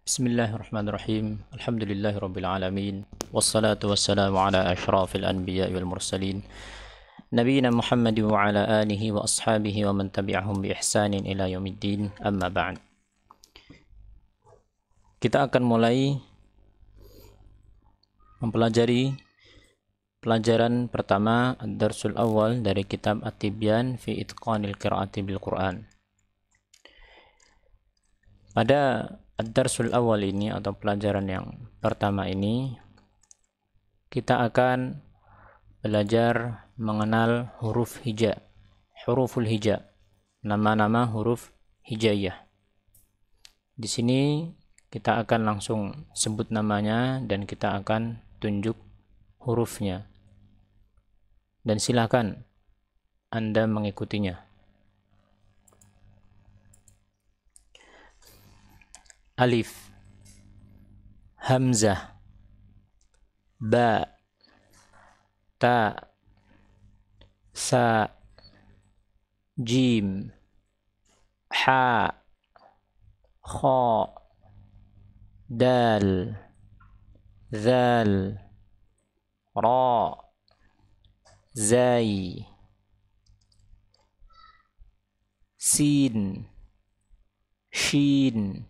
Bismillahirrahmanirrahim. Alhamdulillahirabbil alamin. Wassalatu wassalamu ala asyrafil anbiya'i wal mursalin. Nabiyina Muhammad wa ala alihi wa ashabihi wa man tabi'ahum bi ihsanin ila yaumiddin. Amma ba'd. Kita akan mulai mempelajari pelajaran pertama ad-darsul awal dari kitab At-Tibyan fi Itqanil Qiraati bil Quran. Pada ad-darsul awal ini atau pelajaran yang pertama ini, kita akan belajar mengenal huruf hija, huruful hija, nama-nama huruf hijaiyah. Di sini kita akan langsung sebut namanya dan kita akan tunjuk hurufnya. Dan silakan Anda mengikutinya. Alif, hamzah, ba, ta, sa, jim, ha, kha, dal, zal, ra, zai, sin, shin,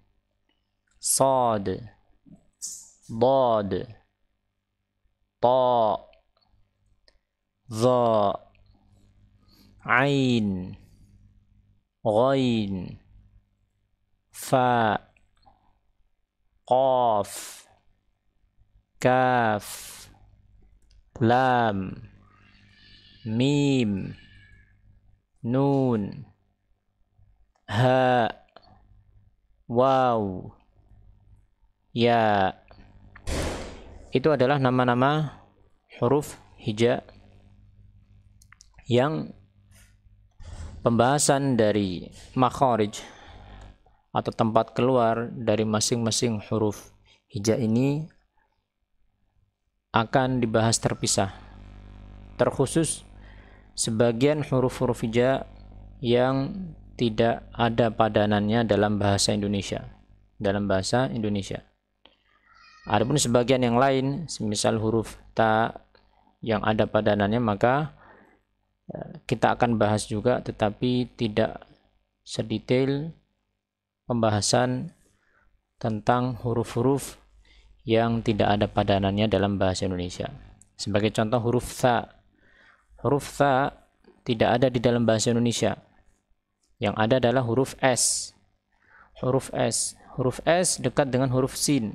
صاد ضاد طاء ظاء عين غين فاء قاف كاف لام ميم نون هاء واو ya. Itu adalah nama-nama huruf hija yang pembahasan dari makharij atau tempat keluar dari masing-masing huruf hija ini akan dibahas terpisah, terkhusus sebagian huruf-huruf hija yang tidak ada padanannya dalam bahasa Indonesia. Adapun sebagian yang lain, semisal huruf ta yang ada padanannya, maka kita akan bahas juga, tetapi tidak sedetail pembahasan tentang huruf-huruf yang tidak ada padanannya dalam bahasa Indonesia. Sebagai contoh huruf tha. Huruf tha tidak ada di dalam bahasa Indonesia. Yang ada adalah huruf S. Huruf S. Huruf S dekat dengan huruf sin.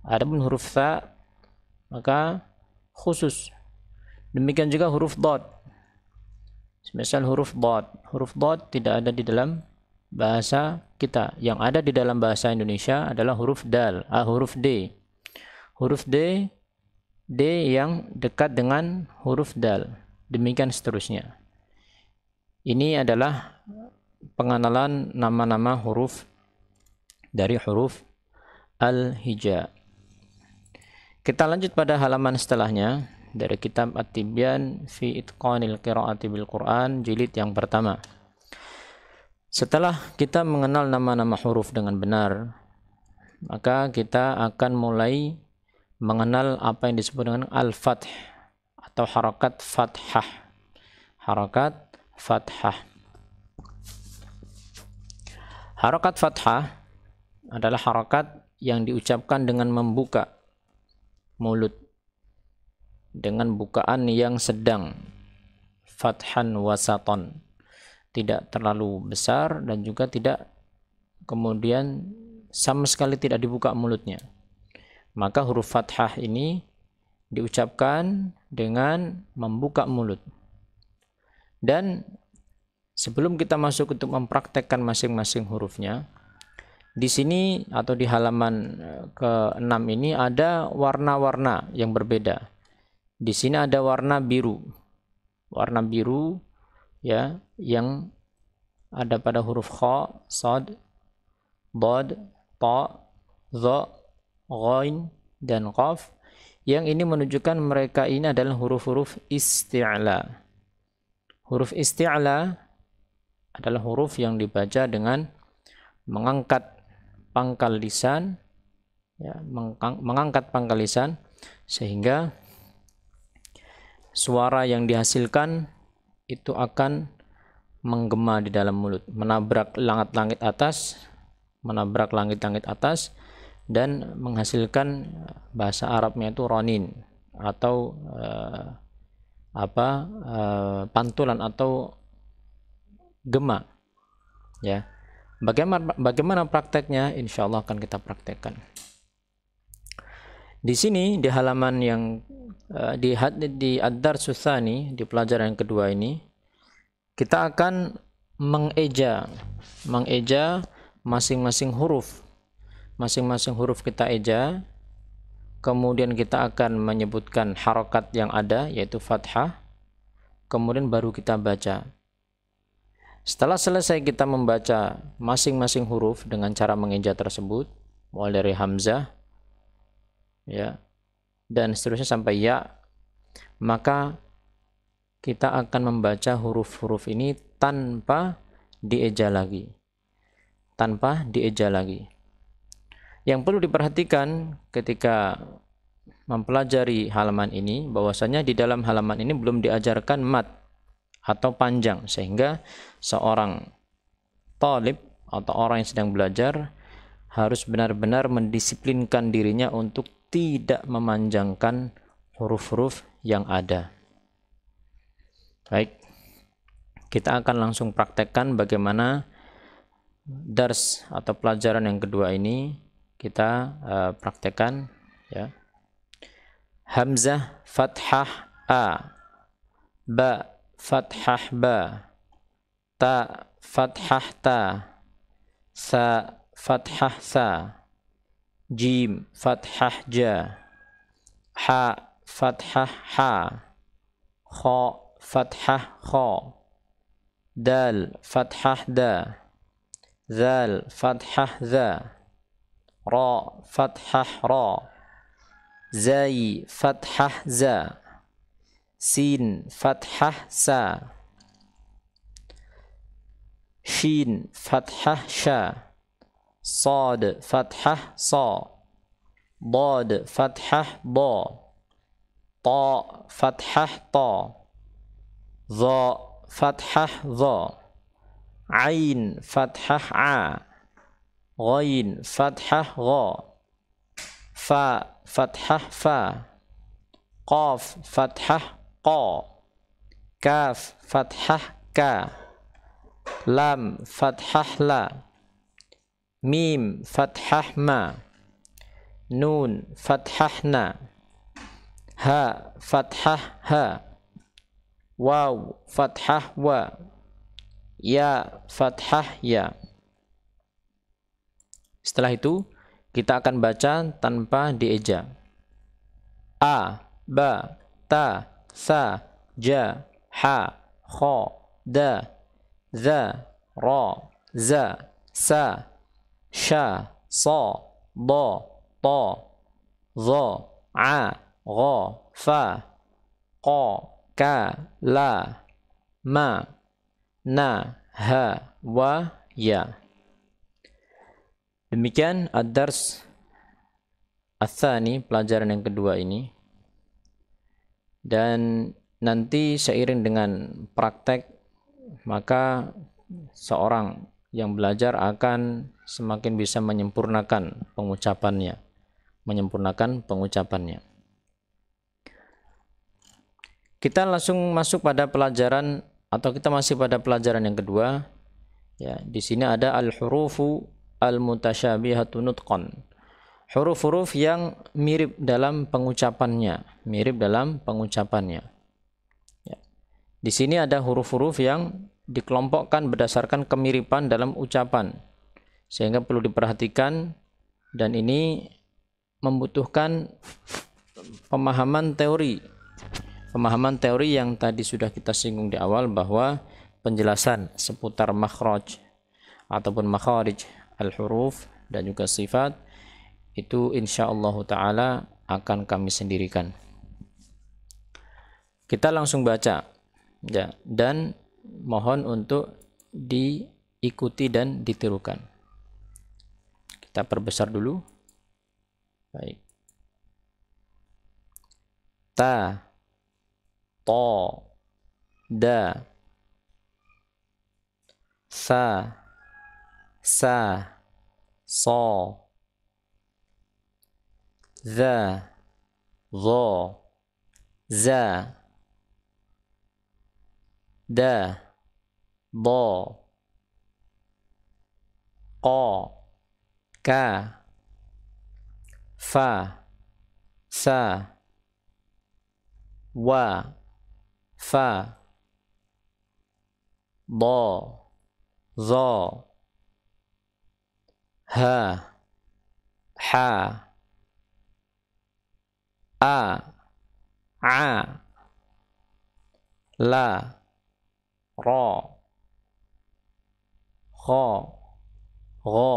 Adapun huruf tha maka khusus. Demikian juga huruf dad. Misal huruf dad. Huruf dad tidak ada di dalam bahasa kita. Yang ada di dalam bahasa Indonesia adalah huruf dal, huruf D. Huruf D yang dekat dengan huruf dal. Demikian seterusnya. Ini adalah pengenalan nama-nama huruf dari huruf al-hija. Kita lanjut pada halaman setelahnya dari kitab At-Tibyan fi Itqanil Qiraati bil Quran jilid yang pertama. Setelah kita mengenal nama-nama huruf dengan benar, maka kita akan mulai mengenal apa yang disebut dengan al-fath atau harakat fathah. Harakat fathah. Harakat fathah adalah harakat yang diucapkan dengan membuka mulut dengan bukaan yang sedang, fathan wasaton, tidak terlalu besar dan juga tidak kemudian sama sekali tidak dibuka mulutnya. Maka huruf fathah ini diucapkan dengan membuka mulut. Dan sebelum kita masuk untuk mempraktekkan masing-masing hurufnya, di sini atau di halaman ke-6 ini ada warna-warna yang berbeda. Di sini ada warna biru. Warna biru ya yang ada pada huruf kha, sad, dad, ta, dha, ghain dan qaf. Yang ini menunjukkan mereka ini adalah huruf-huruf isti'la. Huruf isti'la adalah huruf yang dibaca dengan mengangkat pangkal lisan, ya, mengangkat pangkal lisan sehingga suara yang dihasilkan itu akan menggema di dalam mulut, menabrak langit-langit atas dan menghasilkan bahasa Arabnya itu ronin atau pantulan atau gema, ya. Bagaimana prakteknya? Insya Allah akan kita praktekkan. Di sini di halaman yang di ad-darsus tsani, di pelajaran yang kedua ini, kita akan mengeja masing-masing huruf. Masing-masing huruf kita eja, kemudian kita akan menyebutkan harokat yang ada, yaitu fathah, kemudian baru kita baca. Setelah selesai kita membaca masing-masing huruf dengan cara mengeja tersebut, mulai dari hamzah, ya, dan seterusnya sampai ya, maka kita akan membaca huruf-huruf ini tanpa dieja lagi. Yang perlu diperhatikan ketika mempelajari halaman ini, bahwasanya di dalam halaman ini belum diajarkan mad atau panjang, sehingga seorang talib atau orang yang sedang belajar harus benar-benar mendisiplinkan dirinya untuk tidak memanjangkan huruf-huruf yang ada. Baik, kita akan langsung praktekkan bagaimana dars atau pelajaran yang kedua ini kita praktekkan, ya. Hamzah fathah a, ba fathah ba, ta fathah ta, sa fathah sa, jim fathah ja, ha fathah ha, kha fathah kha, dal fathah da, zal fathah za, ra fathah ra, zai fathah za, sin fathah sa, shin fathah sha, sad fathah sa, dad fathah da, ta fathah ta, za fathah za, ain fathah a, ghain fathah gha, fa fathah fa, qaf fathah qa, kaf fathah ka, lam fathah la, mim fathah ma, nun fathah na, ha fathah ha, waw fathah wa, ya fathah ya. Setelah itu kita akan baca tanpa dieja. A, ba, ta, sa, ja, ha, kha, da, za, ra, za, sa, sha, sa, da, ta, za, a, gha, fa, qa, ka, la, ma, na, ha, wa, ya. Demikian ad-dars ats-tsani, pelajaran yang kedua ini. Dan nanti seiring dengan praktek, maka seorang yang belajar akan semakin bisa menyempurnakan pengucapannya. Kita langsung masuk pada pelajaran, atau kita masih pada pelajaran yang kedua. Ya, di sini ada al-hurufu al-mutasyabihatu nutqan. Huruf-huruf yang mirip dalam pengucapannya, Ya. Di sini ada huruf-huruf yang dikelompokkan berdasarkan kemiripan dalam ucapan, sehingga perlu diperhatikan, dan ini membutuhkan pemahaman teori yang tadi sudah kita singgung di awal, bahwa penjelasan seputar makhraj ataupun makharij al-huruf dan juga sifat itu insyaallah ta'ala akan kami sendirikan. Kita langsung baca, ya, dan mohon untuk diikuti dan ditirukan. Kita perbesar dulu. Baik. Ta, to, da, sa, so, za, zo, za, da, do, ko, ka, fa, sa, wa, fa, do, zo, ha, ha, a, la, ro, kho, gho,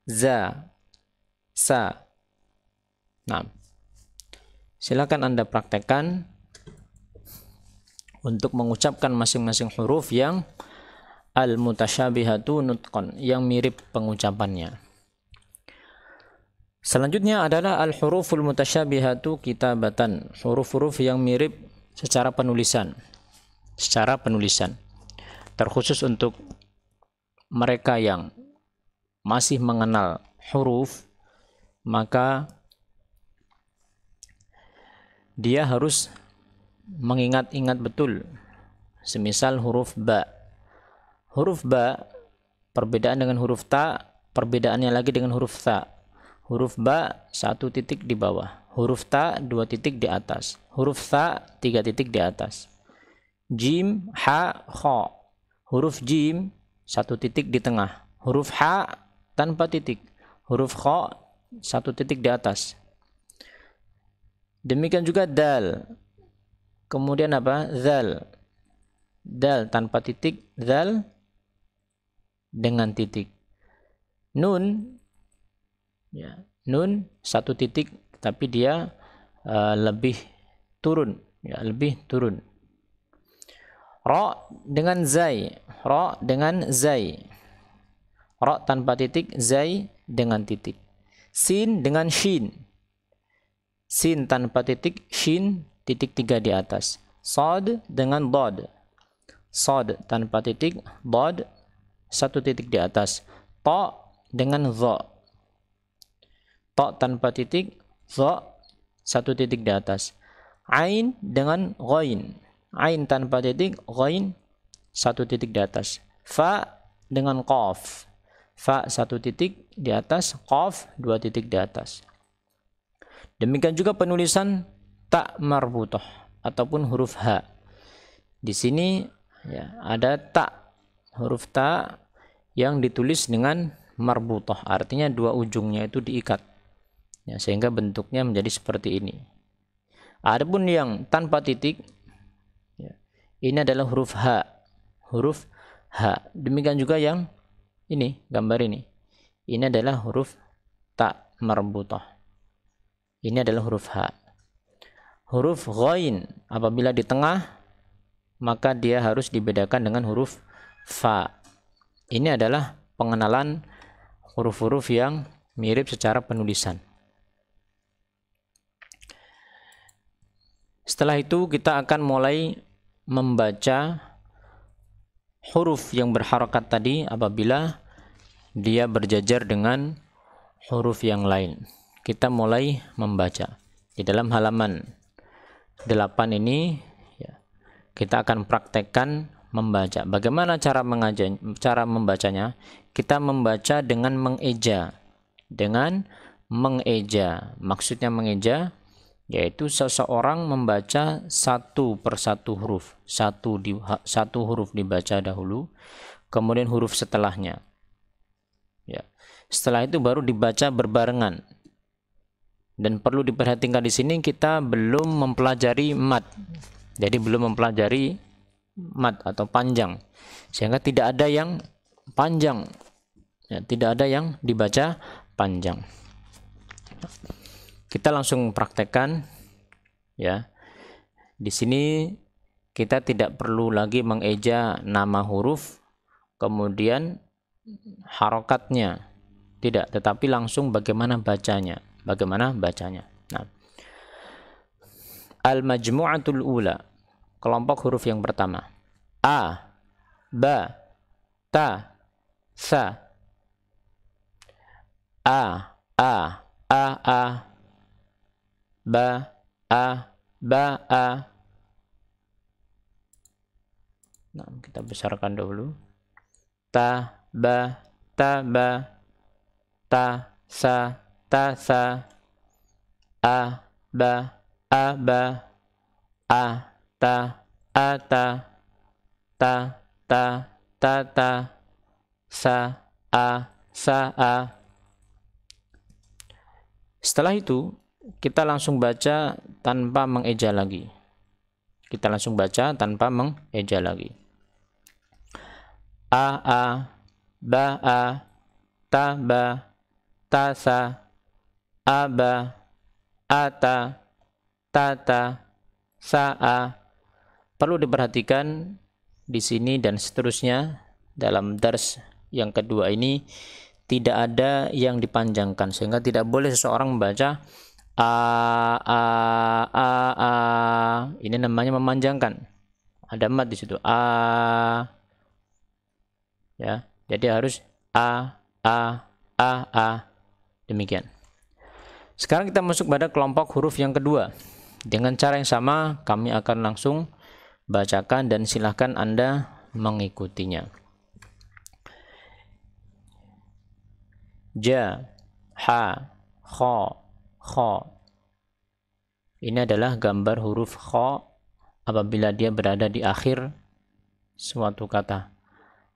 za, sa. Nah, silakan Anda praktekkan untuk mengucapkan masing-masing huruf yang al-mutasyabihatu nutqan, yang mirip pengucapannya. Selanjutnya adalah al-huruful mutasyabihatu kitabatan, huruf-huruf yang mirip secara penulisan. Terkhusus untuk mereka yang masih mengenal huruf, maka dia harus mengingat-ingat betul. Semisal huruf ba. Huruf ba, perbedaan dengan huruf ta, perbedaannya lagi dengan huruf ta. Huruf ba 1 titik di bawah, huruf ta 2 titik di atas, huruf ta 3 titik di atas. Jim, ha, kho. Huruf jim 1 titik di tengah, huruf ha tanpa titik, huruf kho 1 titik di atas. Demikian juga dal. Kemudian apa? Zal. Dal tanpa titik, zal dengan titik. Nun, ya, nun 1 titik, tapi dia lebih turun, ya, lebih turun. Ra dengan zai, ra dengan zai. Ra tanpa titik, zai dengan titik. Sin dengan shin. Sin tanpa titik, shin titik 3 di atas. Sad dengan dad. Sad tanpa titik, dad 1 titik di atas. Ta dengan za. Ta tanpa titik, za 1 titik di atas. Ain dengan ghain. Ain tanpa titik, ghain 1 titik di atas. Fa dengan qaf. Fa 1 titik di atas, qaf 2 titik di atas. Demikian juga penulisan ta marbutah ataupun huruf ha. Di sini ya, ada ta, huruf ta yang ditulis dengan marbutah, artinya 2 ujungnya itu diikat, ya, sehingga bentuknya menjadi seperti ini. Adapun yang tanpa titik, ya, ini adalah huruf ha, huruf ha. Demikian juga yang ini, gambar ini adalah huruf ta marbutah. Ini adalah huruf ha. Huruf ghain apabila di tengah, maka dia harus dibedakan dengan huruf fa. Ini adalah pengenalan huruf-huruf yang mirip secara penulisan. Setelah itu kita akan mulai membaca huruf yang berharokat tadi apabila dia berjajar dengan huruf yang lain. Kita mulai membaca. Di dalam halaman 8 ini ya, kita akan praktekkan membaca. Bagaimana cara membacanya? Kita membaca dengan mengeja. Maksudnya mengeja yaitu seseorang membaca 1 per 1 huruf. Satu huruf dibaca dahulu, kemudian huruf setelahnya. Ya. Setelah itu baru dibaca berbarengan. Dan perlu diperhatikan di sini kita belum mempelajari mad. Jadi belum mempelajari mad atau panjang. Sehingga tidak ada yang panjang. Ya, tidak ada yang dibaca panjang. Kita langsung praktekkan ya. Di sini kita tidak perlu lagi mengeja nama huruf, kemudian harokatnya, tidak, tetapi langsung bagaimana bacanya, Nah, al-majmu'atul ula, kelompok huruf yang pertama, a, ba, ta, sa, a, a, a, ba, a, ba, a. Nah, kita besarkan dahulu. Ta, ba, ta, ba, ta, sa, a, ba, a, ba, a, ta, a, ta, ta, ta, ta, ta, sa, a. Setelah itu, kita langsung baca tanpa mengeja lagi. A, ba, a, ta, ba, ta, sa, a, ba, a, ta, sa, a. Perlu diperhatikan di sini dan seterusnya dalam dars yang kedua ini tidak ada yang dipanjangkan, sehingga tidak boleh seseorang membaca a. Ini namanya memanjangkan. Ada mad di situ, a. Ya, jadi harus a. Demikian. Sekarang kita masuk pada kelompok huruf yang kedua. Dengan cara yang sama, kami akan langsung bacakan dan silahkan Anda mengikutinya. Ja, ha, kha, kha. Ini adalah gambar huruf kha apabila dia berada di akhir suatu kata.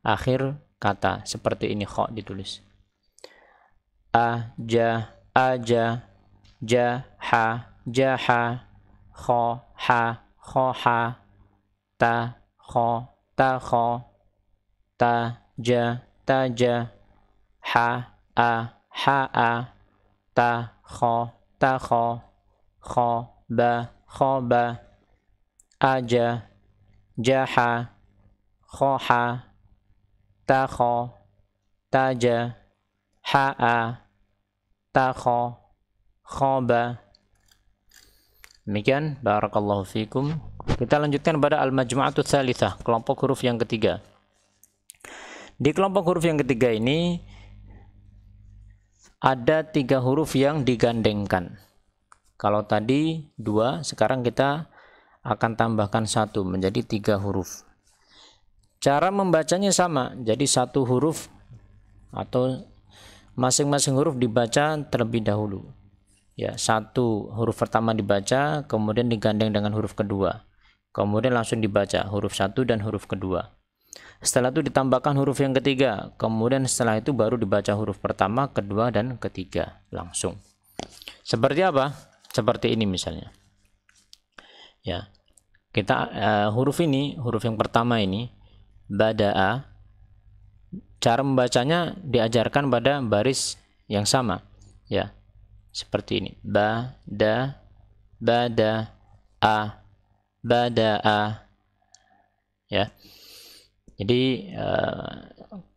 Akhir kata, seperti ini kha ditulis. A, ja, aja, ja, ha, jaha, kha, ha, khoha, ta, kha, takha, ta, ja, taja, ha, a, ha, ta, kha, takha, kha, ba, khoba, aja, jaha, khoha, takha, taja, ha'a, takha, khoba. Demikian, barakallahu fikum. Kita lanjutkan pada al-majmu'atu tsalitsah, kelompok huruf yang ketiga. Di kelompok huruf yang ketiga ini ada 3 huruf yang digandengkan. Kalau tadi 2, sekarang kita akan tambahkan 1 menjadi 3 huruf. Cara membacanya sama, jadi 1 huruf atau masing-masing huruf dibaca terlebih dahulu. Ya, 1 huruf pertama dibaca, kemudian digandeng dengan huruf kedua. Kemudian langsung dibaca huruf 1 dan huruf kedua. Setelah itu ditambahkan huruf yang ketiga, kemudian setelah itu baru dibaca huruf pertama, kedua, dan ketiga langsung. Seperti apa? Seperti ini misalnya. Ya, kita huruf yang pertama ini, bada'a. Cara membacanya diajarkan pada baris yang sama, ya, seperti ini. Bada, bada, a, bada'a. Ya. Jadi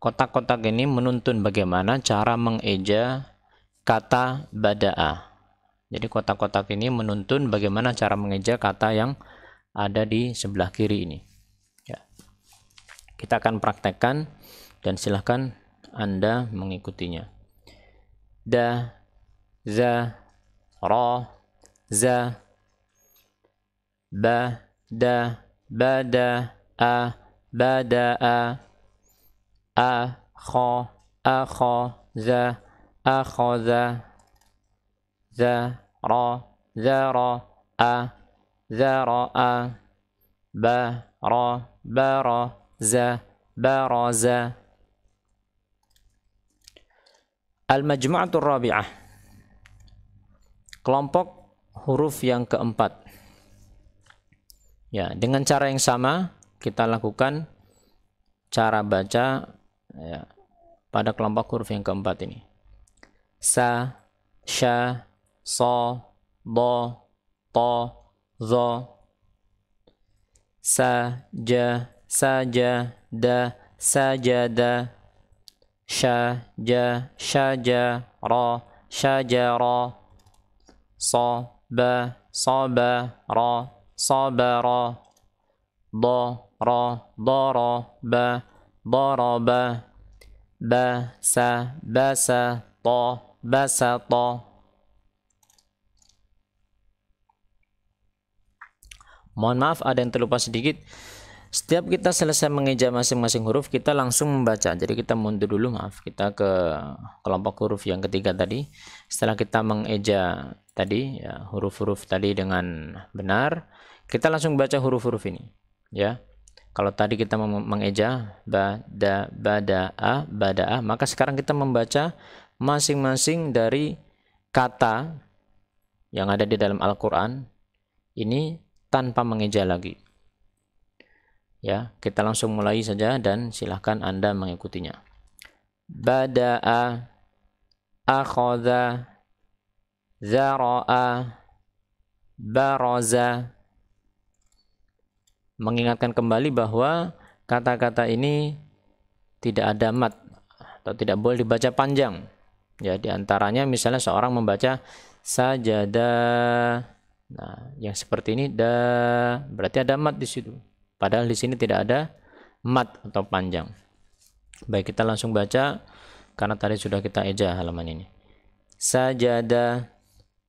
kotak-kotak ini menuntun bagaimana cara mengeja kata bada'a. Jadi kotak-kotak ini menuntun bagaimana cara mengeja kata yang ada di sebelah kiri ini. Ya. Kita akan praktekkan dan silahkan Anda mengikutinya. Da, za, ra, za, ba, da, bada, a, bada'a, a, kha, akha, za, akhadha, za, ra, zara, a, zara'a, ba, ra, bara, za, baraza. Al-majmu'atul rabi'ah, kelompok huruf yang keempat. Ya, dengan cara yang sama kita lakukan cara baca, ya, pada kelompok huruf yang keempat ini. Sa, sha, so, do, to, zo. Sa, ja, saja, da, sajada. syajara, syajara, sabara, sabara, daraba, daraba, basata, basata. Mohon maaf ada yang terlupa sedikit. Setiap kita selesai mengeja masing-masing huruf, kita langsung membaca. Jadi kita mundur dulu, maaf. Kita ke kelompok huruf yang ketiga tadi. Setelah kita mengeja tadi, ya, huruf-huruf tadi dengan benar, kita langsung baca huruf-huruf ini. Ya, kalau tadi kita mengeja bada'a, maka sekarang kita membaca masing-masing dari kata yang ada di dalam Al-Quran ini tanpa mengeja lagi. Ya, kita langsung mulai saja dan silahkan Anda mengikutinya. Bada'a, akhadha, zara'a, baraza. Mengingatkan kembali bahwa kata-kata ini tidak ada mat atau tidak boleh dibaca panjang. Ya, di antaranya misalnya seorang membaca sajada. Nah, yang seperti ini berarti ada mat di situ. Padahal di sini tidak ada mat atau panjang. Baik, kita langsung baca karena tadi sudah kita eja halaman ini. Sajada,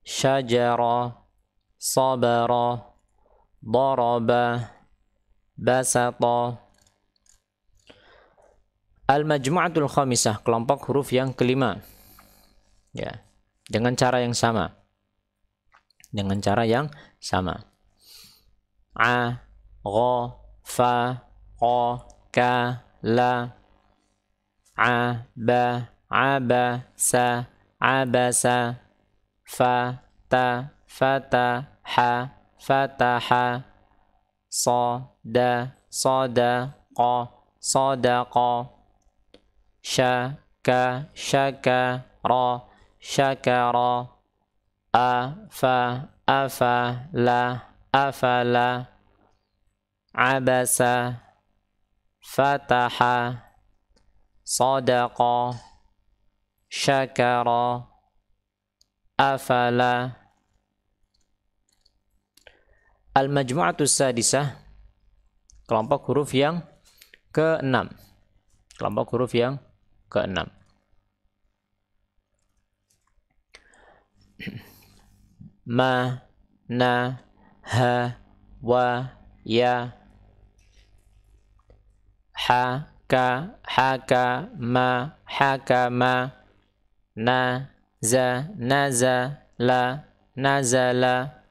syajara, sabara, daraba, basata. Al-majmu'atul khamisah, kelompok huruf yang kelima. Ya, dengan cara yang sama. Dengan cara yang sama. A, gha, fa, qa, ka, la. A, ba, aba, sa, abasa. Fa, ta, fata, ha, fataha. Sada, sadaqa, sadaqa. Syaka, syakara, syakara. Afa, afala, afala. Abasa, fataha, sadaqa, syakara, afala. Al-majmu'atus sadisah, kelompok huruf yang ke-6. Kelompok huruf yang ke-6. Ma, na, ha, wa, ya. Ha, ka, haka, ma, hakama. Na, za, naza, la, nazala.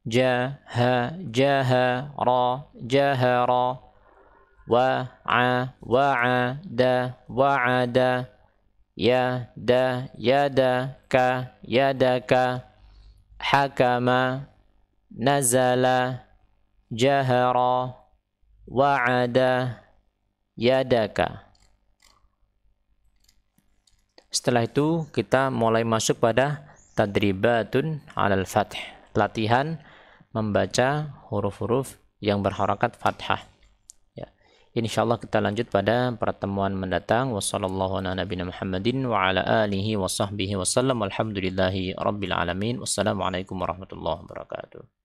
Jaha, jahara, jahara. Wa'a, wa'ada, wa'ada. Yada, yadaka, yadaka. Hakama, nazala, jahara, wa'ada, yadaka. Setelah itu kita mulai masuk pada tadribatun 'alal fath, latihan membaca huruf-huruf yang berharakat fathah. Ya. Insyaallah kita lanjut pada pertemuan mendatang. Wassallallahu ala nabiyina Muhammadin wa ala alihi wa sahbihi wasallam. Walhamdulillahi rabbil alamin. Wassalamualaikum warahmatullahi wabarakatuh.